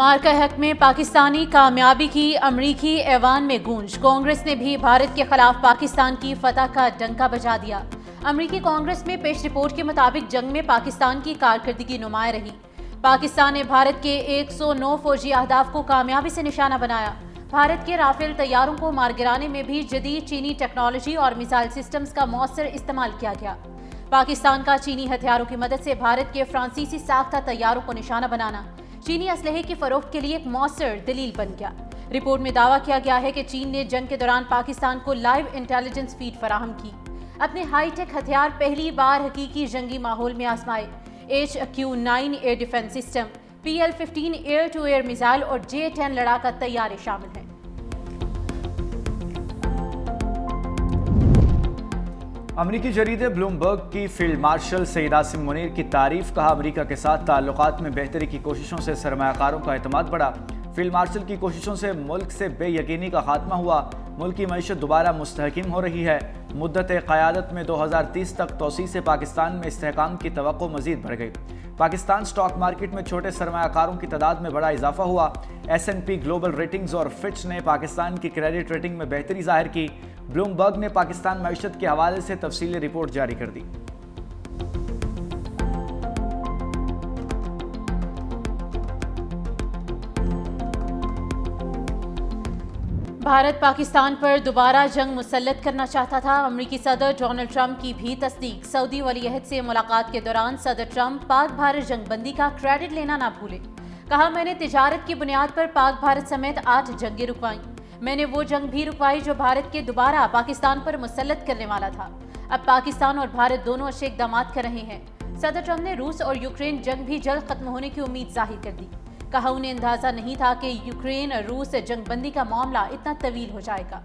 मार्का हक में पाकिस्तानी कामयाबी की अमरीकी ऐवान में गूंज। कांग्रेस ने भी भारत के खिलाफ पाकिस्तान की फतह का डंका बजा दिया। अमरीकी कांग्रेस में पेश रिपोर्ट के मुताबिक जंग में पाकिस्तान की कारकर्दगी नुमाया रही। पाकिस्तान ने भारत के 109 फौजी अहदाफ को कामयाबी से निशाना बनाया। भारत के राफेल तैयारों को मार गिराने में भी जदीद चीनी टेक्नोलॉजी और मिसाइल सिस्टम्स का मौसर इस्तेमाल किया गया। पाकिस्तान का चीनी हथियारों की मदद से भारत के फ्रांसीसी साख्ता तैयारों को निशाना बनाना चीनी असलहे की फरोख्त के लिए एक मौसर दलील बन गया। रिपोर्ट में दावा किया गया है कि चीन ने जंग के दौरान पाकिस्तान को लाइव इंटेलिजेंस फीड फराहम की। अपने हाईटेक हथियार पहली बार हकीकी जंगी माहौल में आजमाए। HQ-9 air defence system, PL-15 air to air missile और J-10 लड़ाका तैयारे शामिल हैं। अमरीकी जरीदे ब्लूमबर्ग की फील्ड मार्शल सईद आसिम मुनीर की तारीफ। कहा, अमरीका के साथ ताल्लुकात में बेहतरी की कोशिशों से सरमायाकारों का एतमाद बढ़ा। फील्ड मार्शल की कोशिशों से मुल्क से बेयकीनी का खात्मा हुआ। मुल्क की मईशत दोबारा मुस्तहकिम हो रही है। मुद्दत क़यादत में 2030 तक तोसी से पाकिस्तान में इस्तेहकाम की तवक्को मजीद बढ़ गई। पाकिस्तान स्टॉक मार्केट में छोटे सरमायाकारों की तादाद में बड़ा इजाफा हुआ। S&P ग्लोबल रेटिंग्स और फिच ने पाकिस्तान की क्रेडिट रेटिंग में बेहतरी जाहिर की। ब्लूमबर्ग ने पाकिस्तान मईशत के हवाले से तफसीली रिपोर्ट जारी कर दी। भारत पाकिस्तान पर दोबारा जंग मुसल्लत करना चाहता था। अमरीकी सदर डोनाल्ड ट्रंप की भी तस्दीक। सऊदी वलीअहद से मुलाकात के दौरान सदर ट्रंप पाक भारत जंगबंदी का क्रेडिट लेना ना भूले। कहा, मैंने तिजारत की बुनियाद पर पाक भारत समेत 8 जंगें रुकवाई। मैंने वो जंग भी रुकवाई जो भारत के दोबारा पाकिस्तान पर मुसल्लत करने वाला था। अब पाकिस्तान और भारत दोनों अच्छे इक़दाम कर रहे हैं। सदर ट्रंप ने रूस और यूक्रेन जंग भी जल्द खत्म होने की उम्मीद जाहिर कर दी। कहा, उन्हें अंदाजा नहीं था कि यूक्रेन रूस जंगबंदी का मामला इतना तवील हो जाएगा।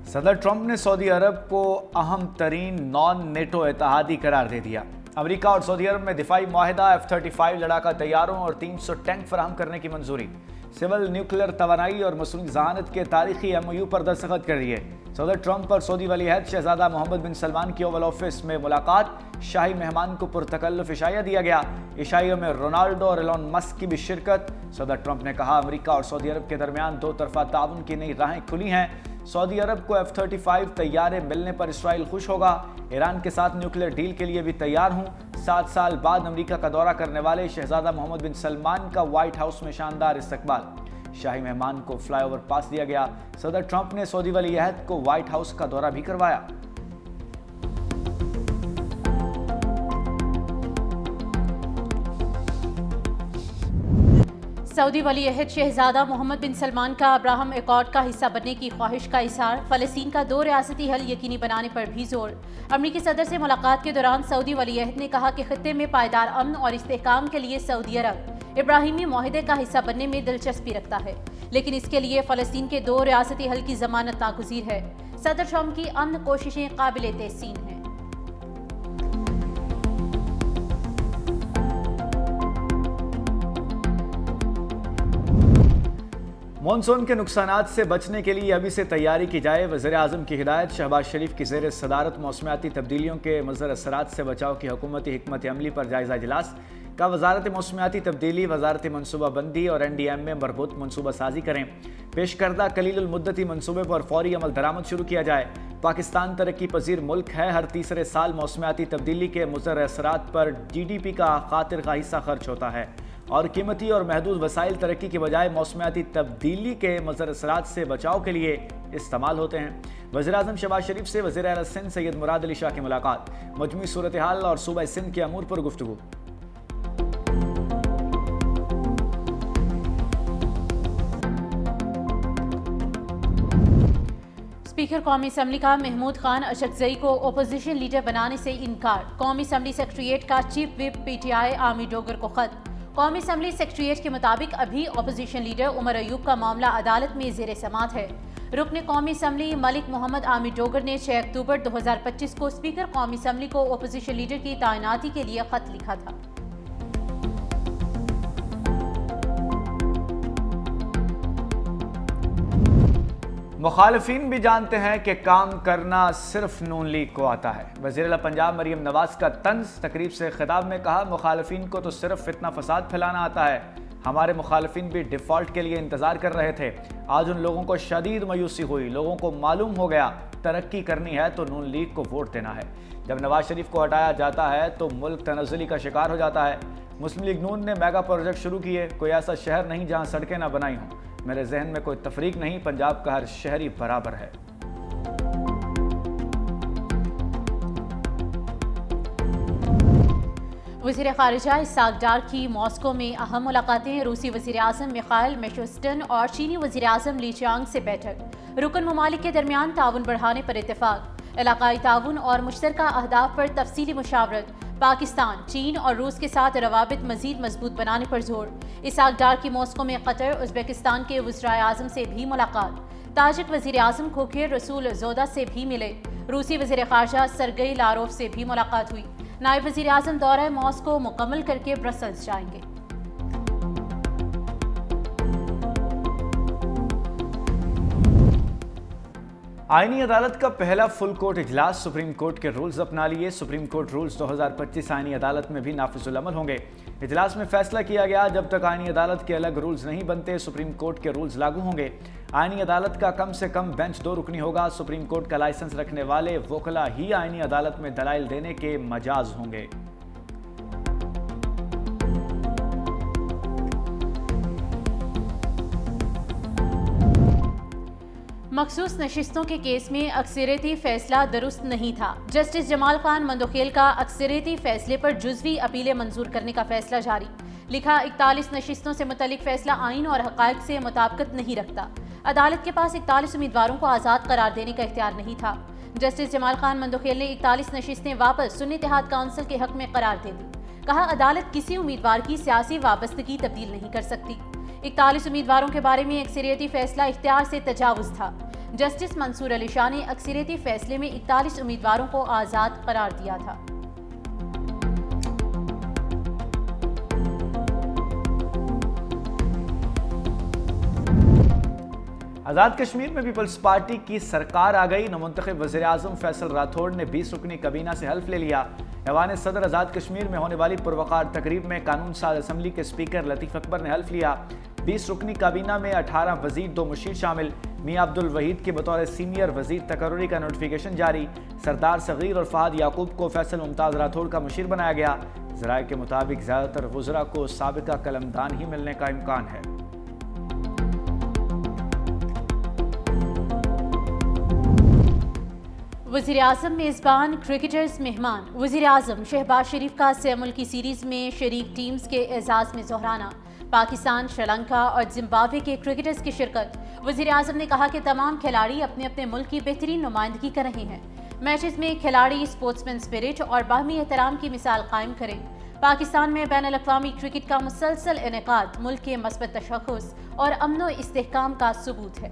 सदर ट्रंप ने सऊदी अरब को अहम तरीन नॉन नेटो इत्तेहादी करार दे दिया। अमेरिका और सऊदी अरब में दिफाई मुआहिदा, F-35 लड़ाका तैयारों और 300 टैंक फराहम करने की मंजूरी। सिविल न्यूक्लियर तवानाई और मसनूई जहानत के तारीखी MOU पर दस्तखत कर दिए। सदर ट्रंप और सऊदी वलीअहद शहजादा मोहम्मद बिन सलमान की ओवल ऑफिस में मुलाकात। शाही मेहमान को पुरतकल्लुफ इशाया दिया गया। इशाइयों में रोनाल्डो और एलोन मस्क की भी शिरकत। सदर ट्रंप ने कहा, अमेरिका और सऊदी अरब के दरमियान दो तरफा ताउन की नई राहें खुली हैं। सऊदी अरब को F-35 तैयारे मिलने पर इसराइल खुश होगा। ईरान के साथ न्यूक्लियर डील के लिए भी तैयार हूँ। 7 साल बाद अमेरिका का दौरा करने वाले शहजादा मोहम्मद बिन सलमान का व्हाइट हाउस में शानदार इस्तकबाल। शाही मेहमान को फ्लाईओवर पास दिया गया। सदर ट्रंप ने सऊदी वलीअहद को व्हाइट हाउस का दौरा भी करवाया। सऊदी वलीअहद शहजादा मोहम्मद बिन सलमान का अब्राहम एकॉर्ड का हिस्सा बनने की ख्वाहिश का इज़हार। फ़लस्तीन का 2 रियासती हल यकीनी बनाने पर भी जोर। अमरीकी सदर से मुलाकात के दौरान सऊदी वलीअहद ने कहा कि खित्ते में पायदार अमन और इस्तेहकाम के लिए सऊदी अरब इब्राहिमी मुआहदे का हिस्सा बनने में दिलचस्पी रखता है, लेकिन इसके लिए फ़लस्तीन के 2 रियासती हल की ज़मानत नागुज़ीर है। सदर ट्रंप की अमन कोशिशें काबिल तहसीन हैं। मॉनसून के नुकसानात से बचने के लिए अभी से तैयारी की जाए। वज़ीर-ए-आज़म की हिदायत। शहबाज शरीफ की ज़ेर सदारत मौसमियाती तब्दीलियों के मुज़र असरात से बचाव की हुकूमती हिकमत अमली पर जायज़ा इजलास का। वजारत मौसमियाती तब्दीली, वजारत मनसूबाबंदी और NDM में मरबूत मनसूबा साजी करें। पेश करदा कलीलुल मुद्दती मनसूबे पर फौरी अमल दरामद शुरू किया जाए। पाकिस्तान तरक्की पजीर मुल्क है। हर तीसरे साल मौसमियाती तब्दीली के मुज़र असरात पर GDP का खातिर का हिस्सा खर्च होता है और कीमती और महदूद वसाइल तरक्की के बजाय मौसमियाती तब्दीली के मुज़र असरात से बचाव के लिए इस्तेमाल होते हैं। वज़ीर-ए-आज़म शहबाज शरीफ से वज़ीर आला सिंध सैयद मुराद अली शाह की मुलाकात। मजमूई सूरत हाल और सूबा सिंध के अमूर पर गुफ्तगू। स्पीकर कौमी असम्बली का महमूद खान अशरफजई को अपोजिशन लीडर बनाने से इनकार। कौमी असम्बली सेक्रेटेरिएट का chief whip PTI Aamir Dogar को खत। कौमी असम्बली सेक्रेटेरिएट के मुताबिक अभी अपोजिशन लीडर उमर अयूब का मामला अदालत में ज़ेर समाअत है। रुकन कौमी असम्बली मलिक मोहम्मद आमिर डोगर ने 6 अक्टूबर 2025 को स्पीकर कौमी असम्बली को अपोजिशन लीडर की तैनाती के लिए खत लिखा था। मुखालिफिन भी जानते हैं कि काम करना सिर्फ नून लीग को आता है। वज़ीर पंजाब मरीम नवाज का तंज तकरीब से खिताब में कहा, मुखालिफिन को तो सिर्फ फितना फसाद फैलाना आता है। हमारे मुखालिफिन भी डिफ़ॉल्ट के लिए इंतज़ार कर रहे थे। आज उन लोगों को शदीद मायूसी हुई। लोगों को मालूम हो गया तरक्की करनी है तो नून लीग को वोट देना है। जब नवाज शरीफ को हटाया जाता है तो मुल्क तनज़्ज़ुली का शिकार हो जाता है। मुस्लिम लीग नून ने मेगा प्रोजेक्ट शुरू किए। कोई ऐसा शहर नहीं जहां सड़कें ना बनाई हों। मेरे जहन में कोई तफरीक नहीं, पंजाब का हर शहरी बराबर है। वज़ीर ख़ारिजा इसाक डार की मॉस्को में अहम मुलाकातें। रूसी वज़ीर आज़म मिखाइल मिशोस्टन और चीनी वज़ीर आज़म ली चियांग से बैठक। रुकन ममालिक के दरमियान ताउन बढ़ाने पर इत्तेफाक। इलाकाई ताउन और मुश्तरका अहदाफ पर तफसीली मुशावरत। पाकिस्तान, चीन और रूस के साथ रवाबित मज़ीद मजबूत बनाने पर जोर। इसाक डार की मॉस्को में कतर, उज़्बेकिस्तान के वज़ीर आज़म से भी मुलाकात। ताजिक वज़ीर आज़म खोखिर रसूल जोदा से भी मिले। रूसी वज़ीर ख़ारिजा सरगई लारोव से भी मुलाकात हुई। नायब वज़ीर आज़म दौरा मॉस्को मुकम्मल करके ब्रसल्स जाएंगे। आईनी अदालत का पहला फुल कोर्ट इजलास। सुप्रीम कोर्ट के रूल्स अपना लिए। सुप्रीम कोर्ट रूल्स 2025 आईनी अदालत में भी नाफिजुल अमल होंगे। इजलास में फैसला किया गया, जब तक आईनी अदालत के अलग रूल्स नहीं बनते सुप्रीम कोर्ट के रूल्स लागू होंगे। आईनी अदालत का कम से कम बेंच 2 रुकनी होगा। सुप्रीम कोर्ट का लाइसेंस रखने वाले वोकला ही आईनी अदालत में दलाइल देने के मजाज होंगे। मखसूस नशिस्तों के केस में अक्सरियती फैसला दुरुस्त नहीं था। जस्टिस जमाल खान मंदोखेल का अक्सरियती फैसले पर जुज़वी अपीलें मंजूर करने का फैसला जारी। लिखा, 41 नशिस्तों से मुतल्लिक फैसला आइन और हक़ाइक़ से मुताबिकत नहीं रखता। अदालत के पास 41 उम्मीदवारों को आज़ाद करार देने का इख्तियार नहीं था। जस्टिस जमाल खान मंदोखेल ने 41 नशिस्तें वापस सुन्नी इत्तेहाद काउंसिल के हक में करार दे दी। कहा, अदालत किसी उम्मीदवार की सियासी वाबस्तगी तब्दील नहीं कर सकती। 41 उम्मीदवारों के बारे में अक्सरियती फैसला इख्तियार से तजावुज़ था। जस्टिस मंसूर अली शाह ने अक्सरियती फैसले में 41 उम्मीदवारों को आज़ाद करार दिया था। आज़ाद कश्मीर में पीपल्स पार्टी की सरकार आ गई। नमुंतखब वज़ीर आज़म फैसल राठौड़ ने 20 रुकनी काबीना से हल्फ ले लिया। ऐवान सदर आज़ाद कश्मीर में होने वाली पुरवकार तकरीब में कानून साज असम्बली के स्पीकर लतीफ़ अकबर ने हल्फ लिया। 20 रुकनी काबीना में 18 वज़ीर 2 मुशीर शामिल। मियां अब्दुल वहीद के बतौर सीनियर वज़ीर तकर्रुरी का नोटिफिकेशन जारी। सरदार सगीर और फहद याकूब को फैसल मुमताज़ राठौड़ का मुशीर बनाया गया। ज़राए के मुताबिक ज़्यादातर वज़रा को साबिका कलमदान ही मिलने का इम्कान है। वज़ीर आज़म मेज़बान, क्रिकेटर्स मेहमान। वज़ीर आज़म शहबाज शरीफ का से मुल्की सीरीज़ में शरीक टीम्स के एजाज़ में जोहराना। पाकिस्तान, श्रीलंका और जिम्बाब्वे के क्रिकेटर्स की शिरकत। वज़ीर आज़म ने कहा कि तमाम खिलाड़ी अपने अपने मुल्क की बेहतरीन नुमाइंदगी कर रहे हैं। मैचेस में खिलाड़ी स्पोर्ट्समैन स्पिरिट और बाहमी एहतराम की मिसाल कायम करें। पाकिस्तान में बैनुल-अक़वामी क्रिकेट का मुसलसल इनेकाद मुल्क के मस्बत तशख़्ख़ुस और अमन व इस्तेहकाम का सबूत है।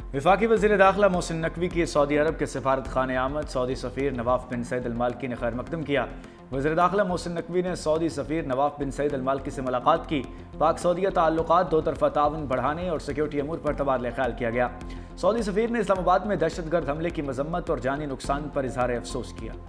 वफाकी वज़ीर दाखिला मोहसिन नकवी की सऊदी अरब के सफारत खाने आमद। सऊदी सफ़ीर नवाफ बिन सईद अल मालकी ने खैर मकदम किया। वज़ीर दाखिला मोहसिन नकवी ने सऊदी सफ़ीर नवाफ बिन सईद अल मालकी से मुलाकात की। पाक सऊदीया ताल्लुकात, दो तरफ़ा ताउन बढ़ाने और सिक्योरिटी अमूर पर तबादला ख्याल किया गया। सऊदी सफ़ीर ने इस्लामाबाद में दहशतगर्द हमले की मजम्मत और जानी नुकसान पर इजहार अफसोस किया।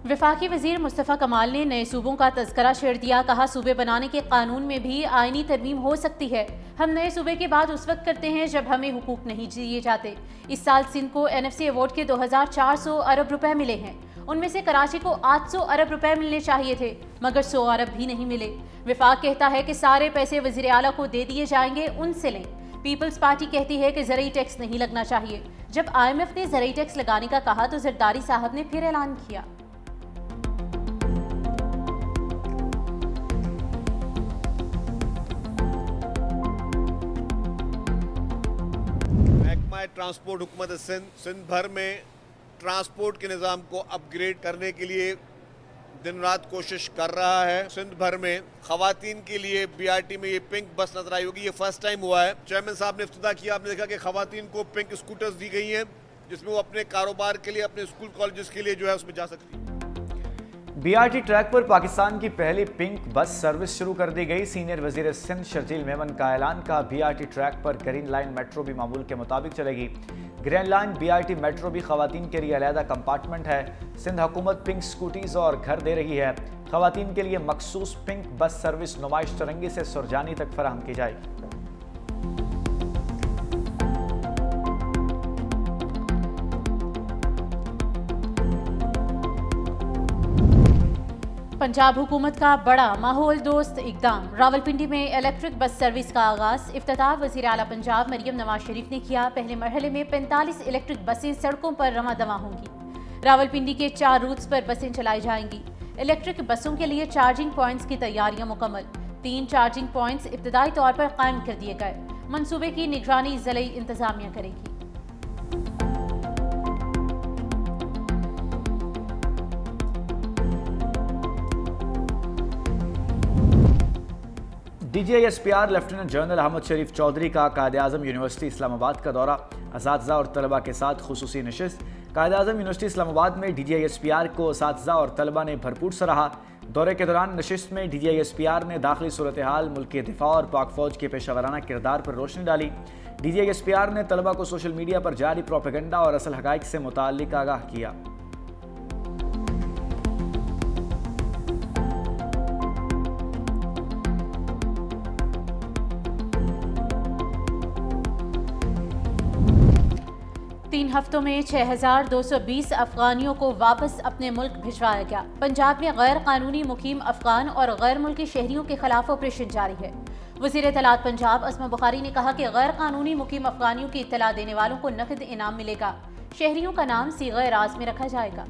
वफाकी वज़ीर मुस्तफ़ा कमाल ने नए सूबों का तज़करा छेड़ दिया। कहा, सूबे बनाने के कानून में भी आईनी तरमीम हो सकती है। हम नए सूबे की बात उस वक्त करते हैं जब हमें हुकूक नहीं दिए जाते। इस साल सिंध को NFC अवार्ड के 2400 अरब रुपए मिले हैं। उनमें से कराची को 800 अरब रुपए मिलने चाहिए थे, मगर 100 अरब भी नहीं मिले। वफाक कहता है कि सारे पैसे वज़ीर आला को दे दिए जाएंगे, उनसे लें। पीपल्स पार्टी कहती है कि ज़रई टैक्स नहीं लगना चाहिए। जब IMF ने ज़रई टैक्स लगाने का कहा तो जरदारी साहब ने फिर ऐलान किया। ट्रांसपोर्ट हुकूमत सिंध भर में ट्रांसपोर्ट के निज़ाम को अपग्रेड करने के लिए दिन रात कोशिश कर रहा है। सिंध भर में खवातीन के लिए बीआरटी में ये पिंक बस नजर आई होगी, ये फर्स्ट टाइम हुआ है। चेयरमैन साहब ने इफ्तिताह किया, आपने देखा कि खवातीन को पिंक स्कूटर्स दी गई हैं जिसमें वो अपने कारोबार के लिए, अपने स्कूल कॉलेजेस के लिए जो है उसमें जा सकती है। बीआरटी ट्रैक पर पाकिस्तान की पहली पिंक बस सर्विस शुरू कर दी गई। सीनियर वजीर सिंध शर्जील मेमन का ऐलान का बीआरटी ट्रैक पर ग्रीन लाइन मेट्रो भी मामूल के मुताबिक चलेगी। ग्रीन लाइन बीआरटी मेट्रो भी खवातीन के लिए अलहदा कंपार्टमेंट है। सिंध हुकूमत पिंक स्कूटीज और घर दे रही है। खवातीन के लिए मखसूस पिंक बस सर्विस नुमाइश तरंगी से सुरजानी तक फराहम की जाएगी। पंजाब हुकूमत का बड़ा माहौल दोस्त इकदाम। रावलपिंडी में इलेक्ट्रिक बस सर्विस का आगाज। इफ्तिताह वज़ीर आला पंजाब मरियम नवाज शरीफ ने किया। पहले मरहले में 45 इलेक्ट्रिक बसें सड़कों पर रवां दवा होंगी। रावलपिंडी के 4 रूट्स पर बसें चलाई जाएंगी। इलेक्ट्रिक बसों के लिए चार्जिंग पॉइंट्स की तैयारियां मुकम्मल। 3 चार्जिंग पॉइंट्स इब्तदाई तौर पर कायम कर दिए गए। मंसूबे की निगरानी ज़िले इंतजामिया करेगी। DGISPR लेफ्टिनेंट जनरल अहमद शरीफ चौधरी का कायद-ए-आज़म यूनिवर्सिटी इस्लामाबाद का दौरा। असातिज़ा और तलबा के साथ खुसूसी नशिस्त। कायद-ए-आज़म यूनिवर्सिटी इस्लामाबाद में DGISPR को असातिज़ा और तलबा ने भरपूर सराहा। दौरे के दौरान नशिस्त में DGISPR ने दाखिली सूरत हाल, मुल्की दिफा और पाक फौज के पेशावराना किरदार पर रोशनी डाली। DGISPR ने तलबा को सोशल मीडिया पर जारी प्रोपेगेंडा और असल हक़ाइक़ से मुताल्लिक़ आगाह किया। तीन हफ्तों में 6,220 अफगानियों को वापस अपने मुल्क भिजवाया गया। पंजाब में गैर कानूनी मुकीम अफगान और गैर मुल्की शहरियों के खिलाफ ऑपरेशन जारी है। वज़ीर इत्तलात पंजाब असमा बुखारी ने कहा कि गैर कानूनी मुकीम अफगानियों की इत्तला देने वालों को नकद इनाम मिलेगा। शहरियों का नाम सीग़े राज में रखा जाएगा।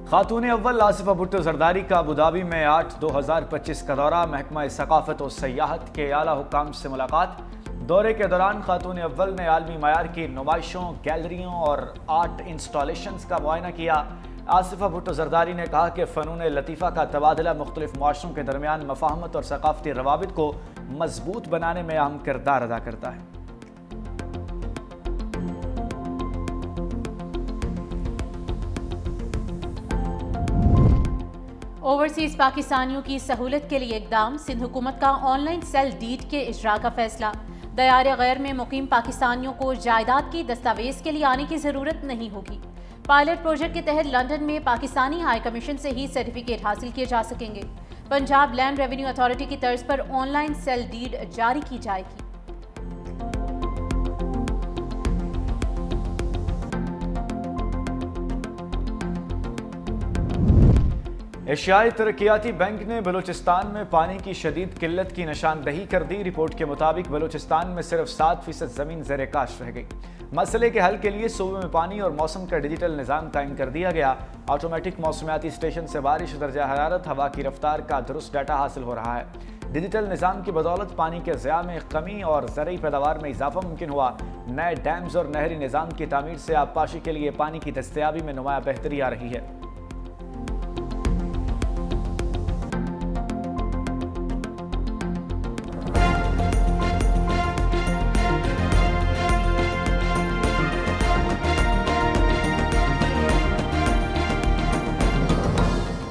खातून अव्वल आसिफा भुट्टो जरदारी का अबूधाबी में 8/2025 का दौरा। महकमा सकाफत और सयाहत के आला हुक्काम से मुलाकात। दौरे के दौरान खातून अव्वल ने आलमी मयार की नुमाइशों, गैलरियों और आर्ट इंस्टॉलेशंस का मुआयना किया। आसिफा भुट्टो जरदारी ने कहा कि फ़नून लतीफ़ा का तबादला मुख्तलिफ मुआशरों के दरमियान मफाहमत और सकाफती रवाबित को मजबूत बनाने में अहम किरदार अदा करता है। ओवरसीज पाकिस्तानियों की सहूलत के लिए इकदाम। सिंध हुकूमत का ऑनलाइन सेल डीड के इजरा का फैसला। दयार गैर में मुकीम पाकिस्तानियों को जायदाद की दस्तावेज के लिए आने की जरूरत नहीं होगी। पायलट प्रोजेक्ट के तहत लंदन में पाकिस्तानी हाई कमीशन से ही सर्टिफिकेट हासिल किए जा सकेंगे। पंजाब लैंड रेवेन्यू अथॉरिटी की तर्ज पर ऑनलाइन सेल डीड जारी की जाएगी। एशियाई तरक्याती बैंक ने बलूचिस्तान में पानी की शदीद किल्लत की निशानदही कर दी। रिपोर्ट के मुताबिक बलूचिस्तान में सिर्फ 7% ज़मीन ज़ेरे काश रह गई। मसले के हल के लिए सूबे में पानी और मौसम का डिजिटल निज़ाम कायम कर दिया गया। ऑटोमेटिक मौसमियाती स्टेशन से बारिश, दर्जा हरारत, हवा की रफ्तार का दुरुस्त डाटा हासिल हो रहा है। डिजिटल निज़ाम की बदौलत पानी के ज़िया में कमी और ज़रई पैदावार में इजाफा मुमकिन हुआ। नए डैम्स और नहरी निज़ाम की तामीर से आबपाशी के लिए पानी की दस्तयाबी में नुमाया बेहतरी आ रही है।